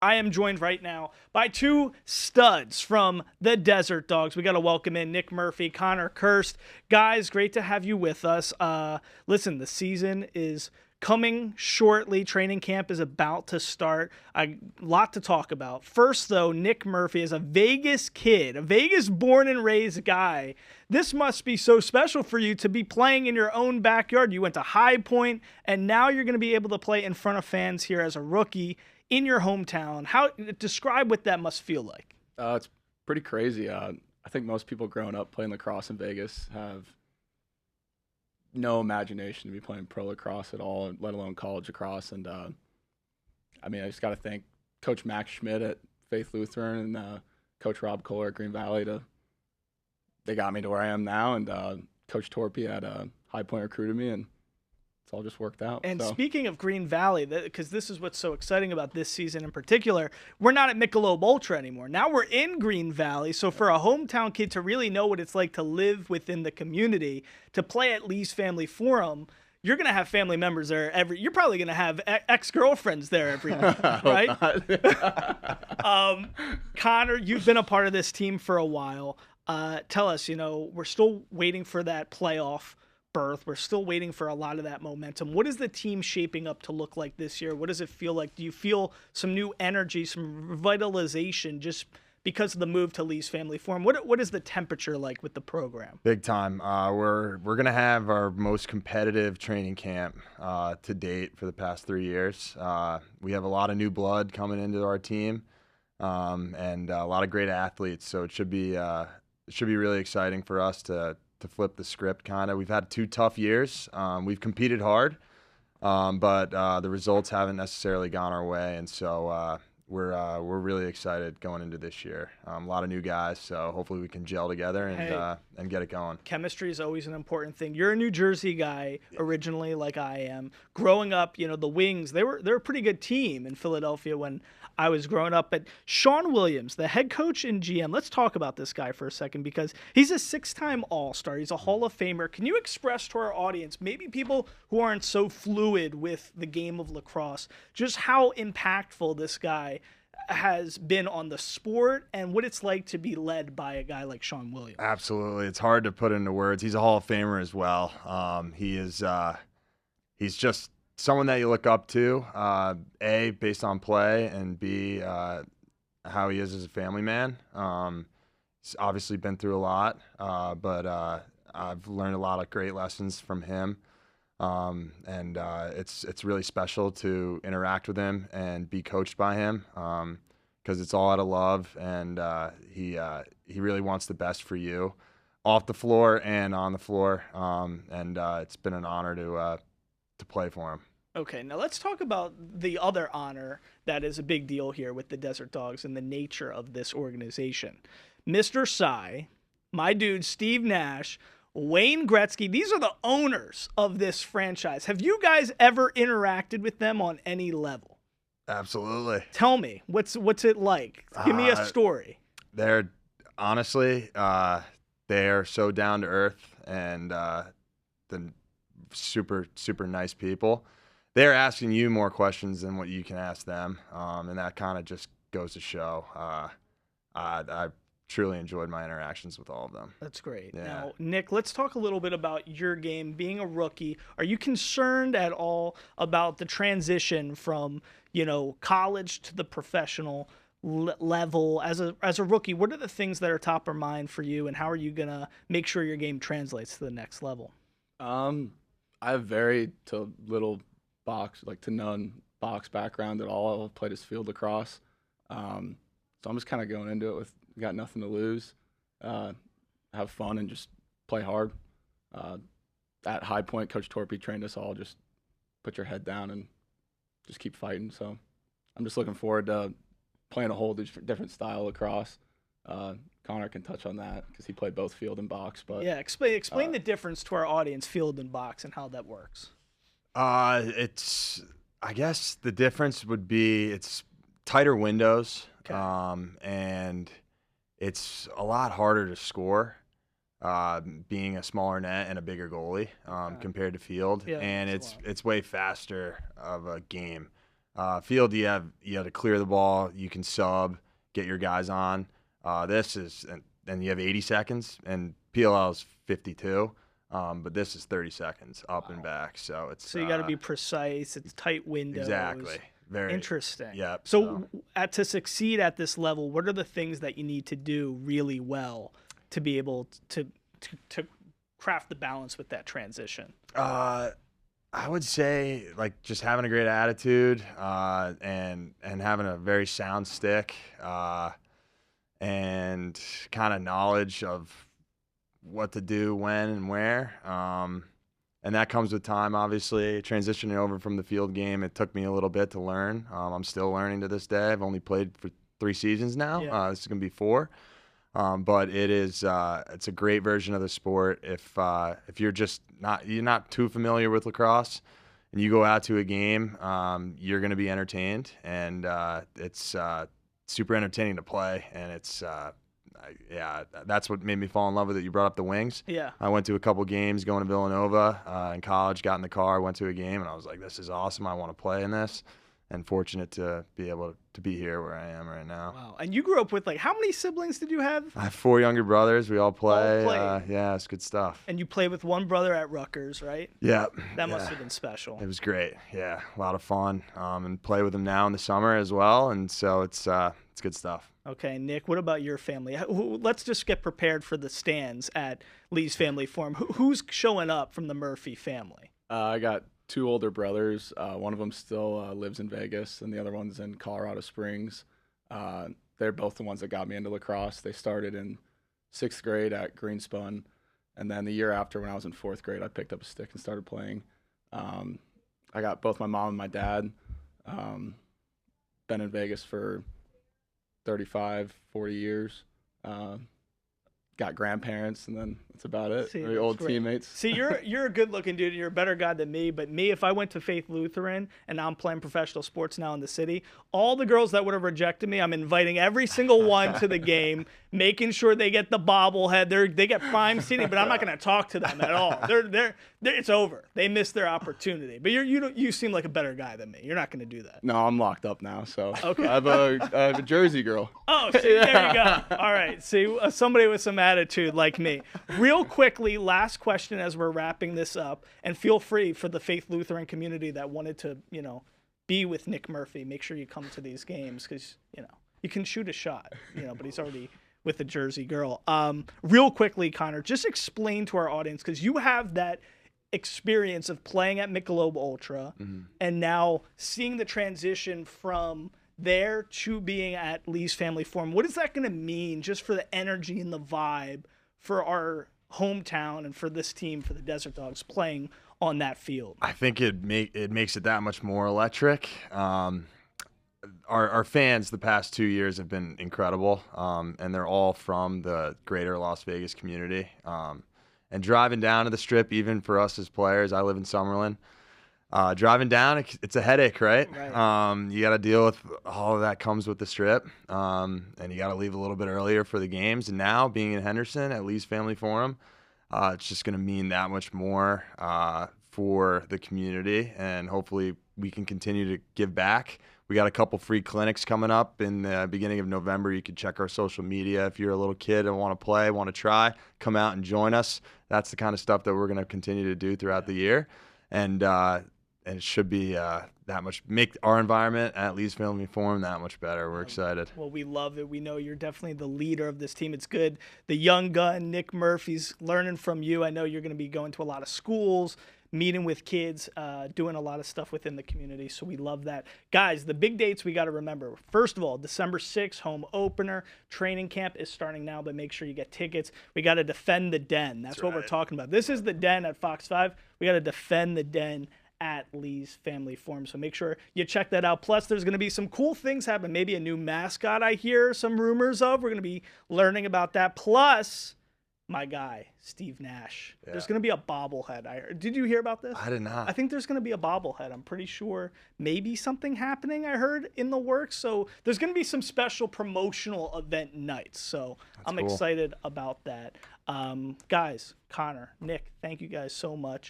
I am joined right now by two studs from the Desert Dogs. We got to welcome in Nick Murphy, Connor Kirst. Guys, great to have you with us. Listen, the season is coming shortly. Training camp is about to start. A lot to talk about. First, though, Nick Murphy is a Vegas kid, a Vegas born and raised guy. This must be so special for you to be playing in your own backyard. You went to High Point, and now you're going to be able to play in front of fans here as a rookie in your hometown. How describe what that must feel like? It's pretty crazy. I think most people growing up playing lacrosse in Vegas have no imagination to be playing pro lacrosse at all, let alone college lacrosse. And I just got to thank Coach Max Schmidt at Faith Lutheran and Coach Rob Kohler at Green Valley. They got me to where I am now, and Coach Torpy at High Point recruited me, and it's all just worked out. And speaking of Green Valley, because this is what's so exciting about this season in particular, we're not at Michelob Ultra anymore. Now we're in Green Valley. So for a hometown kid to really know what it's like to live within the community, to play at Lee's Family Forum, you're going to have family members there you're probably going to have ex-girlfriends there every night, right? Connor, you've been a part of this team for a while. Tell us, we're still waiting for that playoff berth. We're still waiting for a lot of that momentum. What is the team shaping up to look like this year? What does it feel like? Do you feel some new energy, some revitalization just because of the move to Lee's Family Forum? What is the temperature like with the program? Big time. We're gonna have our most competitive training camp to date for the past 3 years. We have a lot of new blood coming into our team, and a lot of great athletes. So it should be really exciting for us to flip the script, kind of. We've had 2 tough years. We've competed hard, but the results haven't necessarily gone our way, and so we're really excited going into this year. A lot of new guys, so hopefully we can gel together and get it going. Chemistry is always an important thing. You're a New Jersey guy originally, like I am. Growing up, the Wings, they're a pretty good team in Philadelphia when I was growing up. But Sean Williams, the head coach and GM, let's talk about this guy for a second because he's a 6-time All-Star. He's a Hall of Famer. Can you express to our audience, maybe people who aren't so fluid with the game of lacrosse, just how impactful this guy has been on the sport and what it's like to be led by a guy like Sean Williams? Absolutely. It's hard to put into words. He's a Hall of Famer as well. He's just someone that you look up to, A, based on play, and B, how he is as a family man. He's obviously been through a lot, but I've learned a lot of great lessons from him. And it's really special to interact with him and be coached by him, because it's all out of love, and he really wants the best for you off the floor and on the floor. And it's been an honor to play for him. Okay, now let's talk about the other honor that is a big deal here with the Desert Dogs and the nature of this organization. Mr. Cy, my dude Steve Nash, Wayne Gretzky, these are the owners of this franchise. Have you guys ever interacted with them on any level? Absolutely. Tell me, what's it like? Give me a story. They're honestly, they're so down to earth and the super, super nice people. They're asking you more questions than what you can ask them, and that kind of just goes to show. I truly enjoyed my interactions with all of them. That's great. Yeah. Now, Nick, let's talk a little bit about your game. Being a rookie, are you concerned at all about the transition from, college to the professional level as a rookie? What are the things that are top of mind for you, and how are you going to make sure your game translates to the next level? I have very to little box, like to none box background at all. I've played as field lacrosse. So I'm just kind of going into it with got nothing to lose, have fun, and just play hard. At High Point, Coach Torpy trained us all, just put your head down and just keep fighting. So I'm just looking forward to playing a whole different style of lacrosse. Connor can touch on that because he played both field and box. But yeah, explain the difference to our audience, field and box, and how that works. I guess the difference would be it's tighter windows, Okay. And it's a lot harder to score, being a smaller net and a bigger goalie compared to field. Yeah, and it's way faster of a game. Field, you have to clear the ball. You can sub, get your guys on. This is and you have 80 seconds, and PLL is 52. But this is 30 seconds up and back, so it's So you got to be precise. It's tight windows. exactly very Interesting. Yep. So to succeed at this level, what are the things that you need to do really well to be able to craft the balance with that transition? I would say like just having a great attitude, and having a very sound stick, and kind of knowledge of what to do when and where. And that comes with time, obviously. Transitioning over from the field game, it took me a little bit to learn. I'm still learning to this day. I've only played for 3 seasons now. Yeah. This is going to be 4. But it's a great version of the sport. If you're just not too familiar with lacrosse and you go out to a game, you're going to be entertained, and it's super entertaining to play, and it's that's what made me fall in love with it. You brought up the wings. Yeah. I went to a couple games going to Villanova in college, got in the car, went to a game, and I was like, this is awesome. I want to play in this. And fortunate to be able to be here where I am right now. Wow. And you grew up with, like, how many siblings did you have? I have 4 younger brothers. We all play. All play. Yeah, it's good stuff. And you played with one brother at Rutgers, right? Yeah. That must have been special. It was great. Yeah, a lot of fun. And play with him now in the summer as well. And so it's good stuff. Okay, Nick, what about your family? Let's just get prepared for the stands at Lee's Family Forum. Who's showing up from the Murphy family? I got 2 older brothers. One of them still lives in Vegas, and the other one's in Colorado Springs. They're both the ones that got me into lacrosse. They started in 6th grade at Greenspun, and then the year after, when I was in 4th grade, I picked up a stick and started playing. I got both my mom and my dad. Been in Vegas for 35, 40 years. Got grandparents, and then that's about it. See, Very old great. teammates. See, you're a good-looking dude. You're a better guy than me. But me, if I went to Faith Lutheran and now I'm playing professional sports now in the city, all the girls that would have rejected me, I'm inviting every single one to the game, making sure they get the bobblehead. They get prime seating, but I'm not going to talk to them at all. It's over. They missed their opportunity. But you seem like a better guy than me. You're not going to do that. No, I'm locked up now, so Okay. I have a Jersey girl. Oh, see, there you go. All right. See, somebody with some attitude like me. Real quickly, last question as we're wrapping this up, and feel free for the Faith Lutheran community that wanted to, be with Nick Murphy. Make sure you come to these games because, you can shoot a shot, but he's already with a Jersey girl. Real quickly, Connor, just explain to our audience, because you have that experience of playing at Michelob Ultra and now seeing the transition from there to being at Lee's Family Forum. What is that going to mean just for the energy and the vibe for our hometown and for this team, for the Desert Dogs, playing on that field? I think it makes it that much more electric. Our fans the past 2 years have been incredible, and they're all from the greater Las Vegas community. And driving down to the Strip, even for us as players, I live in Summerlin. Driving down, it's a headache, right? You got to deal with all of that comes with the Strip, and you got to leave a little bit earlier for the games. And now, being in Henderson at Lee's Family Forum, it's just going to mean that much more for the community, and hopefully we can continue to give back. We got a couple free clinics coming up in the beginning of November. You can check our social media. If you're a little kid and want to play, want to try, come out and join us. That's the kind of stuff that we're going to continue to do throughout the year. And it should be that much, make our environment at Lee's Family Forum that much better. We're excited. Well, we love it. We know you're definitely the leader of this team. It's good. The young gun, Nick Murphy's learning from you. I know you're going to be going to a lot of schools, meeting with kids, doing a lot of stuff within the community. So we love that. Guys, the big dates we got to remember. First of all, December 6th, home opener. Training camp is starting now, but make sure you get tickets. We got to defend the Den. That's what we're talking about. This is the Den at Fox 5. We got to defend the Den at Lee's Family Forum. So make sure you check that out. Plus, there's going to be some cool things happening. Maybe a new mascot I hear some rumors of. We're going to be learning about that. Plus, my guy, Steve Nash. Yeah. There's going to be a bobblehead. I heard. Did you hear about this? I did not. I think there's going to be a bobblehead. I'm pretty sure maybe something happening, I heard, in the works. So there's going to be some special promotional event nights. So I'm excited about that. Guys, Connor, Nick, thank you guys so much